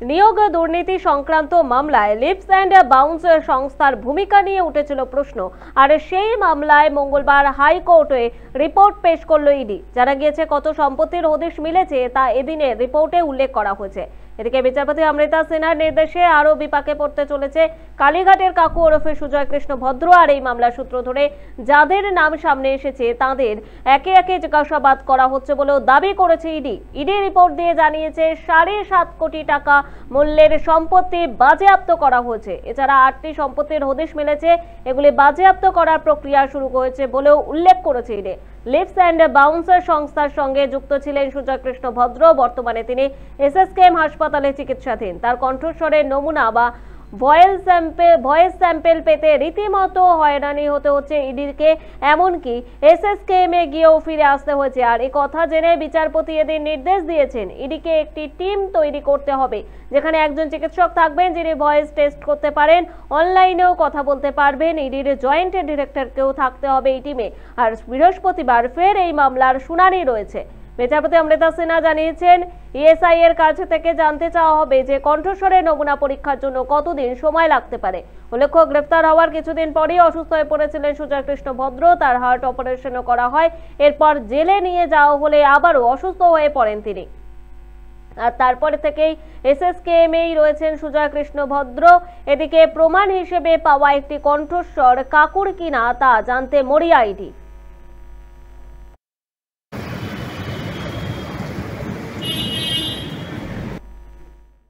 নিয়োগ দুর্নীতি সংক্রান্ত মামলায় লিপস অ্যান্ড বাউন্স সংস্থার ভূমিকা নিয়ে উঠেছিল প্রশ্ন। আর সেই মামলায় মঙ্গলবার হাইকোর্টে রিপোর্ট পেশ করল ইডি। জানা গিয়েছে কত সম্পত্তির হদিশ মিলেছে তা এদিনের রিপোর্টে উল্লেখ করা হয়েছে। এদিকে বিচারপতি অমৃতা সিনহার নির্দেশে আরও বিপাকে পড়তে চলেছে কালীঘাটের কাকু ওরফে সুজয় কৃষ্ণ ভদ্র। আর এই মামলার সূত্র ধরে যাদের নাম সামনে এসেছে তাদের একে একে জিজ্ঞাসাবাদ করা হচ্ছে বলেও দাবি করেছে ইডি। ইডি রিপোর্ট দিয়ে জানিয়েছে 7.5 কোটি টাকা মূল্যের সম্পত্তি বাজেয়াপ্ত করা হয়েছে। এছাড়া 8টি সম্পত্তির হদিশ মিলেছে, এগুলি বাজেয়াপ্ত করার প্রক্রিয়া শুরু হয়েছে বলেও উল্লেখ করেছে ইডি। লিপস অ্যান্ড বাউন্স সংস্থার সঙ্গে যুক্ত ছিলেন সুজয় কৃষ্ণ ভদ্র। বর্তমানে তিনি এসএসকেএম হাসপাতালে চিকিৎসাধীন। তার কণ্ঠস্বরের নমুনা বা ভয়েস স্যাম্পেল পেতে রীতিমতো হয়রানি হতে হচ্ছে ইডিকে, এমনকি এসএসকেএম এ গিয়েও ফিরে আসতে হয়েছে। আর এই কথা জেনে বিচারপতি এদিন নির্দেশ দিয়েছেন ইডিকে একটি টিম তৈরি করতে হবে, যেখানে একজন চিকিৎসক থাকবেন যিনি ভয়েস টেস্ট করতে পারেন, অনলাইনেও কথা বলতে পারবেন। ইডির জয়েন্ট ডিরেক্টরকেও থাকতে হবে এই টিমে। আর বৃহস্পতিবার ফের এই মামলার শুনানি রয়েছে। বিচারপতি অমৃতা সিনহা জানিয়েছেন ইএসআই এর কাছ থেকে জানতে চাওয়া হবে যে কণ্ঠস্বরের নমুনা পরীক্ষার জন্য কতদিন সময় লাগতে পারে। উল্লেখ্য, গ্রেফতার হওয়ার কিছুদিন পরেই অসুস্থ হয়ে পড়েছিলেন সুজয় কৃষ্ণ ভদ্র। তার হার্ট অপারেশনও করা হয়। এরপর জেলে নিয়ে যাওয়া হলে আবারও অসুস্থ হয়ে পড়েন তিনি। আর তারপরে থেকেই এসএসকেএম এই রয়েছেন সুজয় কৃষ্ণ ভদ্র। এদিকে প্রমাণ হিসেবে পাওয়া একটি কণ্ঠস্বর কাকুর কিনা তা জানতে মরিয়া ইডি।